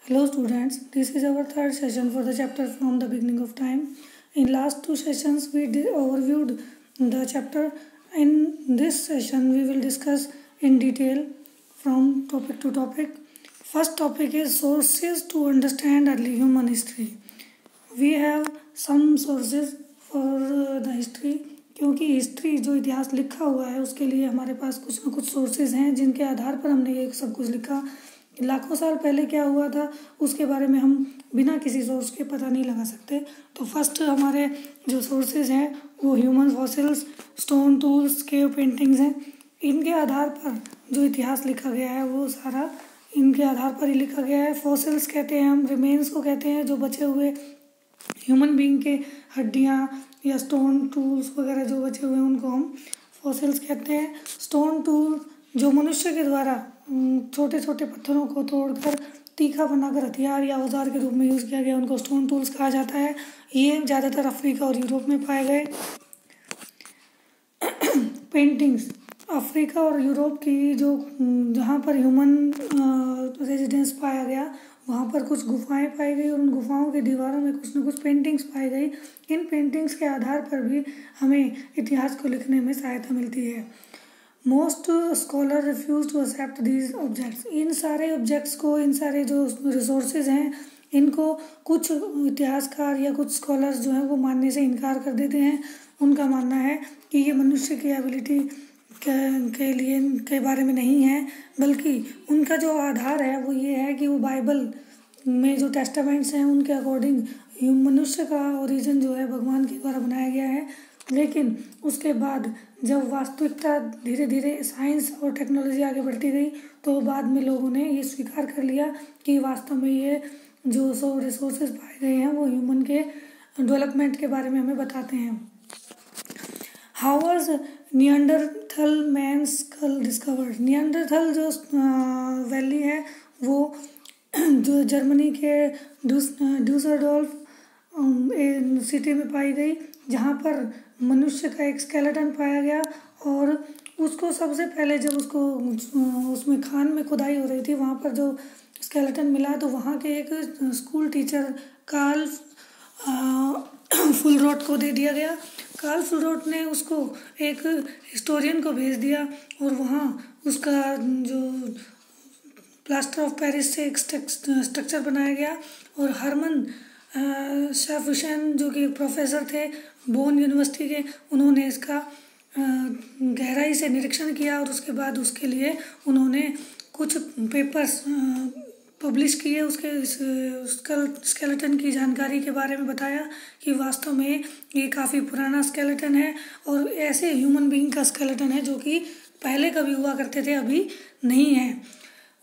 Hello students, this is our third session for the chapter from the beginning of time. In last two sessions we overviewed the chapter. In this session we will discuss in detail from topic to topic. First topic is sources to understand early human history. We have some sources for the history क्योंकि history जो इतिहास लिखा हुआ है उसके लिए हमारे पास कुछ न कुछ सोर्सेज हैं जिनके आधार पर हमने ये सब कुछ लिखा। लाखों साल पहले क्या हुआ था उसके बारे में हम बिना किसी सोर्स के पता नहीं लगा सकते। तो फर्स्ट हमारे जो सोर्सेज हैं वो human fossils, stone tools, cave paintings हैं। इनके आधार पर जो इतिहास लिखा गया है वो सारा इनके आधार पर ही लिखा गया है। फॉसिल्स कहते हैं हम, रिमेन्स को कहते हैं जो बचे हुए ह्यूमन बीइंग के हड्डियाँ या स्टोन टूल्स वगैरह जो बचे हुए हैं उनको हम फॉसिल्स कहते हैं। स्टोन टूल जो मनुष्य के द्वारा छोटे छोटे पत्थरों को तोड़कर तीखा बनाकर हथियार या औजार के रूप में यूज़ किया गया उनको स्टोन टूल्स कहा जाता है। ये ज़्यादातर अफ्रीका और यूरोप में पाए गए। पेंटिंग्स अफ्रीका और यूरोप की जो जहाँ पर ह्यूमन रेजिडेंस पाया गया वहाँ पर कुछ गुफाएं पाई गई और उन गुफाओं की दीवारों में कुछ न कुछ पेंटिंग्स पाई गई। इन पेंटिंग्स के आधार पर भी हमें इतिहास को लिखने में सहायता मिलती है। Most scholar refuse to accept these objects. इन सारे ऑब्जेक्ट्स को, इन सारे जो रिसोर्सेज हैं इनको कुछ इतिहासकार या कुछ स्कॉलर्स जो हैं वो मानने से इनकार कर देते हैं। उनका मानना है कि ये मनुष्य की एबिलिटी के लिए के बारे में नहीं है, बल्कि उनका जो आधार है वो ये है कि वो बाइबल में जो टेस्टामेंट्स हैं उनके अकॉर्डिंग मनुष्य का ओरिजिन जो है भगवान के द्वारा बनाया गया है। लेकिन उसके बाद जब वास्तविकता धीरे धीरे साइंस और टेक्नोलॉजी आगे बढ़ती गई तो बाद में लोगों ने ये स्वीकार कर लिया कि वास्तव में ये जो सो रिसोर्सेज पाए गए हैं वो ह्यूमन के डेवलपमेंट के बारे में हमें बताते हैं। How was Neanderthal man skull discovered. Neanderthal जो वैली है वो जो जर्मनी के ड्यूसरडोल्फ सिटी में पाई गई, जहाँ पर मनुष्य का एक स्केलेटन पाया गया। और उसको सबसे पहले जब उसको उसमें खान में खुदाई हो रही थी वहाँ पर जो स्केलेटन मिला तो वहाँ के एक स्कूल टीचर कार्ल फुलरोट को दे दिया गया। कार्ल फुलरोट ने उसको एक हिस्टोरियन को भेज दिया और वहाँ उसका जो प्लास्टर ऑफ पेरिस से एक स्ट्रक्चर बनाया गया। और हरमन शेफुशन जो कि प्रोफेसर थे बोन यूनिवर्सिटी के, उन्होंने इसका गहराई से निरीक्षण किया और उसके बाद उसके लिए उन्होंने कुछ पेपर्स पब्लिश किए। उसके स्केलेटन की जानकारी के बारे में बताया कि वास्तव में ये काफ़ी पुराना स्केलेटन है और ऐसे ह्यूमन बीइंग का स्केलेटन है जो कि पहले कभी हुआ करते थे, अभी नहीं है।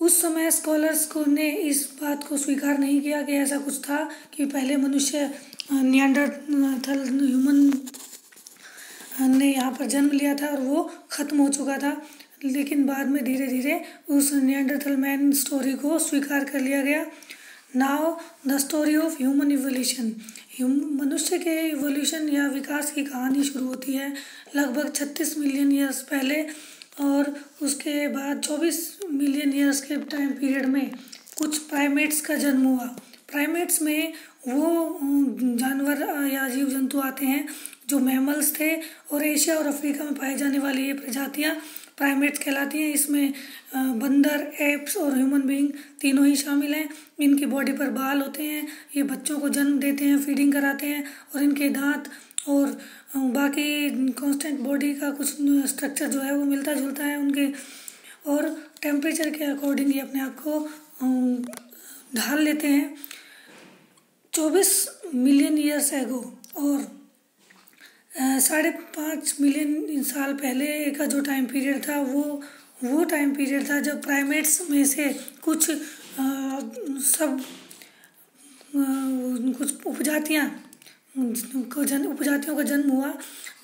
उस समय स्कॉलर्स को ने इस बात को स्वीकार नहीं किया कि ऐसा कुछ था कि पहले मनुष्य निएंडरथल ह्यूमन ने यहाँ पर जन्म लिया था और वो ख़त्म हो चुका था। लेकिन बाद में धीरे धीरे उस निएंडरथल मैन स्टोरी को स्वीकार कर लिया गया। Now the story of human evolution. मनुष्य के इवोल्यूशन या विकास की कहानी शुरू होती है लगभग 36 मिलियन ईयर्स पहले और उसके बाद 24 मिलियन ईयर्स के टाइम पीरियड में कुछ प्राइमेट्स का जन्म हुआ। प्राइमेट्स में वो जानवर या जीव जंतु आते हैं जो मैमल्स थे और एशिया और अफ्रीका में पाई जाने वाली ये प्रजातियाँ प्राइमेट्स कहलाती हैं। इसमें बंदर, एप्स और ह्यूमन बीइंग तीनों ही शामिल हैं। इनकी बॉडी पर बाल होते हैं, ये बच्चों को जन्म देते हैं, फीडिंग कराते हैं और इनके दांत और बाकी कांस्टेंट बॉडी का कुछ स्ट्रक्चर जो है वो मिलता जुलता है उनके। और टेम्परेचर के अकॉर्डिंग ये अपने आप को ढाल लेते हैं। 24 मिलियन ईयर्स एगो और 5.5 मिलियन साल पहले का जो टाइम पीरियड था वो टाइम पीरियड था जब प्राइमेट्स में से कुछ उपजातियों का जन्म हुआ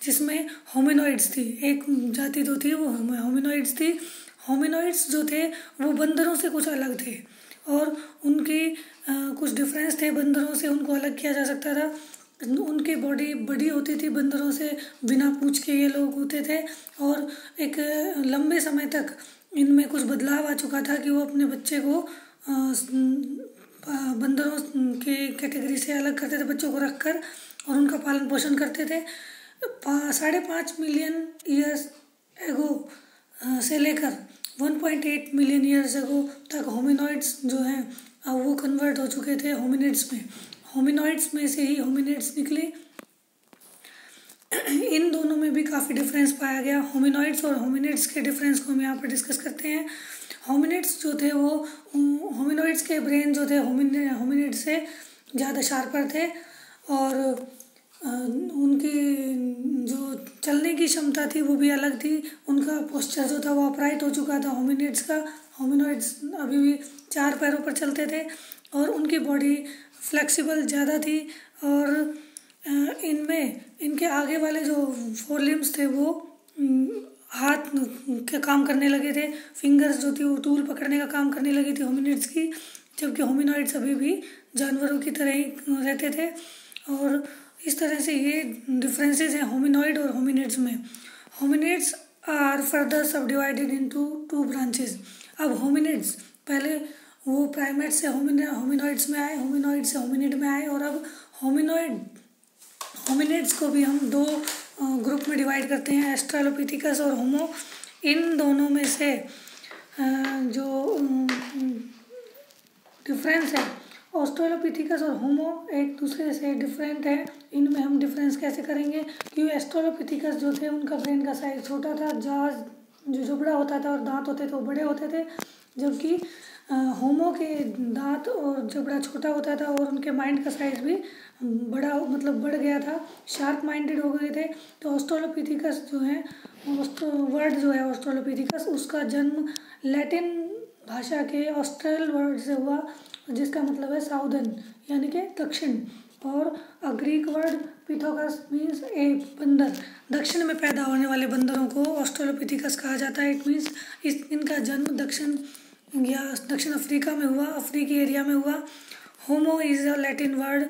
जिसमें होमिनोइड्स थी। एक जाति जो थी वो होमिनोइड्स थी। होमिनोइड्स जो थे वो बंदरों से कुछ अलग थे और उनकी कुछ डिफरेंस थे। बंदरों से उनको अलग किया जा सकता था, उनकी बॉडी बड़ी होती थी बंदरों से, बिना पूंछ के ये लोग होते थे और एक लंबे समय तक इनमें कुछ बदलाव आ चुका था कि वो अपने बच्चे को बंदरों की कैटेगरी से अलग करते थे बच्चों को रखकर और उनका पालन पोषण करते थे। 5.5 मिलियन ईयर्स एगो से लेकर 1.8 मिलियन ईयर्स एगो तक होमिनॉइड्स जो हैं अब वो कन्वर्ट हो चुके थे होमिनिड्स में। होमिनॉइड्स में से ही होमिनिड्स निकले। इन दोनों में भी काफ़ी डिफरेंस पाया गया। होमिनॉइड्स और होमिनिड्स के डिफरेंस को हम यहाँ पर डिस्कस करते हैं। होमिनिड्स जो थे वो होमिनॉइड्स के ब्रेन जो थे होमिनिड्स से ज़्यादा शार्पर थे और उनकी जो चलने की क्षमता थी वो भी अलग थी। उनका पोस्चर जो था वो अपराइट हो चुका था होमिनिड्स का। होमिनॉइड्स अभी भी 4 पैरों पर चलते थे और उनकी बॉडी फ्लेक्सिबल ज़्यादा थी और इनमें इनके आगे वाले जो 4 लिम्स थे वो हाथ के काम करने लगे थे। फिंगर्स जो थी वो टूल पकड़ने का काम करने लगी थी होमिनिड्स की, जबकि होमिनॉइड्स अभी भी जानवरों की तरह ही रहते थे। और इस तरह से ये डिफरेंसेस हैं होमिनॉइड और होमिनिड्स में। होमिनिड्स आर फर्दर सब डिवाइडेड इनटू 2 ब्रांचेस। अब होमिनिड्स पहले वो प्राइमेट से होमिनॉइड्स में आए, होमिनॉइड से होमिनिड में आए और अब होमिनिड्स को भी हम 2 ग्रुप में डिवाइड करते हैं, ऑस्ट्रेलोपिथेकस और होमो। इन दोनों में से जो डिफरेंस है ऑस्ट्रेलोपिथेकस और होमो एक दूसरे से डिफरेंट है। इनमें हम डिफरेंस कैसे करेंगे कि ऑस्ट्रेलोपिथेकस जो थे उनका ब्रेन का साइज छोटा था, जो जबड़ा होता था और दांत होते थे वो बड़े होते थे, जबकि होमो के दांत और जबड़ा छोटा होता था और उनके माइंड का साइज भी बड़ा बढ़ गया था, शार्प माइंडेड हो गए थे। तो ऑस्ट्रेलोपिथेकस जो है वर्ड जो है ऑस्ट्रेलोपिथेकस उसका जन्म लैटिन भाषा के ऑस्ट्रेल वर्ड से हुआ जिसका मतलब है साउदर्न यानी कि दक्षिण, और ग्रीक वर्ड पिथोकस मीन्स ए बंदर। दक्षिण में पैदा होने वाले बंदरों को ऑस्ट्रेलोपिथेकस कहा जाता है। इट मीन्स इनका जन्म दक्षिण अफ्रीका में हुआ, अफ्रीकी एरिया में हुआ। Homo is a Latin word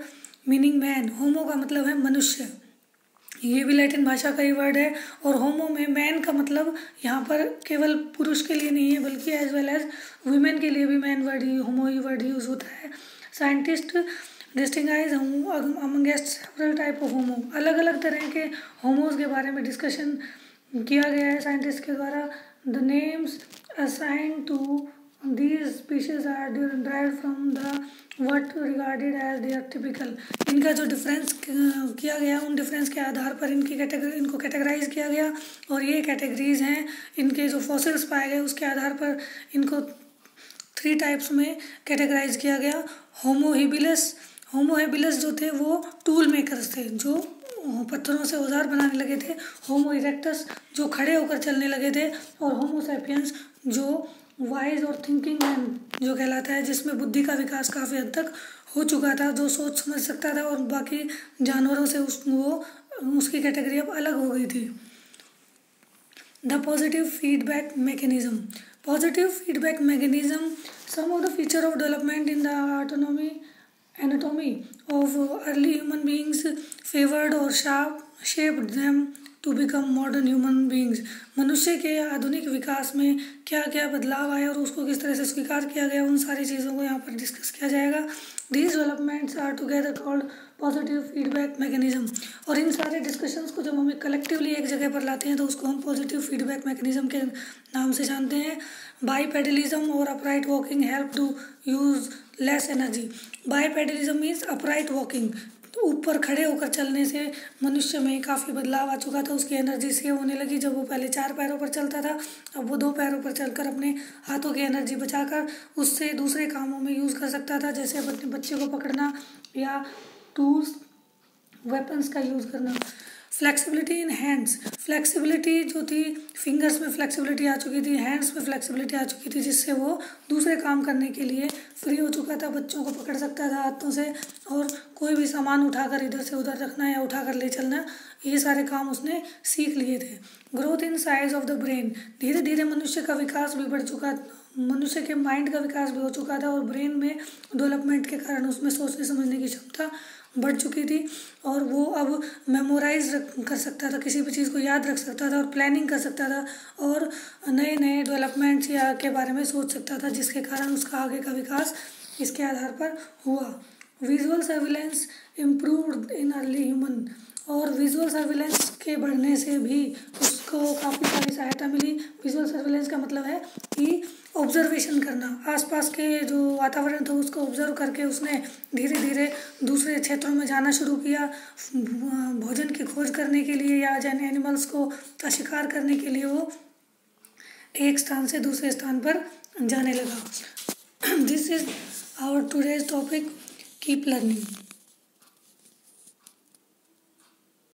meaning man. Homo का मतलब है मनुष्य, ये भी लैटिन भाषा का ही वर्ड है। और होमो में मैन का मतलब यहाँ पर केवल पुरुष के लिए नहीं है बल्कि एज वेल एज वुमेन के लिए भी मैन वर्ड ही होमो ही वर्ड यूज होता है। Scientist distinguish amongst several type of homo. अलग अलग तरह के होमोज के बारे में डिस्कशन किया गया है साइंटिस्ट के द्वारा। The names assign to these species are derived from the what regarded as their typical। इनका जो डिफरेंस किया गया उन डिफरेंस के आधार पर इनको कैटेगराइज किया गया और ये कैटेगरीज हैं। इनके जो फॉसिल्स पाए गए उसके आधार पर इनको 3 टाइप्स में कैटेगराइज किया गया। होमो हेबिलस जो थे वो टूल मेकर्स थे जो पत्थरों से औजार बनाने लगे थे। होमो इरेक्टस जो खड़े होकर चलने लगे थे और होमो सैपियंस जो वाइज और थिंकिंग मैन जो कहलाता है, जिसमें बुद्धि का विकास काफ़ी हद तक हो चुका था, जो सोच समझ सकता था और बाकी जानवरों से उसकी कैटेगरी अब अलग हो गई थी। The positive feedback mechanism. Some of the feature of development in the anatomy of early human beings favored or shaped them to become modern human beings। मनुष्य के आधुनिक विकास में क्या क्या बदलाव आए और उसको किस तरह से स्वीकार किया गया, उन सारी चीज़ों को यहाँ पर डिस्कस किया जाएगा। These developments are together called positive feedback mechanism. और इन सारे डिस्कशंस को जब हम कलेक्टिवली एक जगह पर लाते हैं तो उसको हम पॉजिटिव फीडबैक मैकेनिज्म के नाम से जानते हैं। बाईपेडलिज्म और upright walking help to use less energy. Bipedalism means upright walking, ऊपर खड़े होकर चलने से मनुष्य में काफ़ी बदलाव आ चुका था, उसकी एनर्जी सेव होने लगी। जब वो पहले 4 पैरों पर चलता था अब वो 2 पैरों पर चलकर अपने हाथों की एनर्जी बचाकर उससे दूसरे कामों में यूज़ कर सकता था, जैसे अपने बच्चे को पकड़ना या टूल्स वेपन्स का यूज़ करना। Flexibility in hands. फ्लेक्सिबिलिटी जो थी फिंगर्स में फ्लेक्सिबिलिटी आ चुकी थी, हैंड्स में फ्लेक्सिबिलिटी आ चुकी थी, जिससे वो दूसरे काम करने के लिए फ्री हो चुका था। बच्चों को पकड़ सकता था हाथों से और कोई भी सामान उठाकर इधर से उधर रखना या उठाकर ले चलना, ये सारे काम उसने सीख लिए थे। Growth in size of the brain. धीरे धीरे मनुष्य का विकास भी बढ़ चुका, मनुष्य के माइंड का विकास भी हो चुका था और ब्रेन में डेवलपमेंट के कारण उसमें सोचने समझने की क्षमता बढ़ चुकी थी और वो अब मेमोराइज कर सकता था, किसी भी चीज़ को याद रख सकता था और प्लानिंग कर सकता था और नए नए डेवलपमेंट्स या के बारे में सोच सकता था, जिसके कारण उसका आगे का विकास इसके आधार पर हुआ। Visual surveillance improved in early human, और विजुअल सर्विलेंस के बढ़ने से भी उसको काफ़ी सारी सहायता मिली। विजुअल सर्विलेंस का मतलब है कि ऑब्जर्वेशन करना, आसपास के जो वातावरण था उसको ऑब्जर्व करके उसने धीरे धीरे दूसरे क्षेत्रों में जाना शुरू किया, भोजन की खोज करने के लिए या एनिमल्स का शिकार करने के लिए वो एक स्थान से दूसरे स्थान पर जाने लगा। This is our today's topic, keep learning.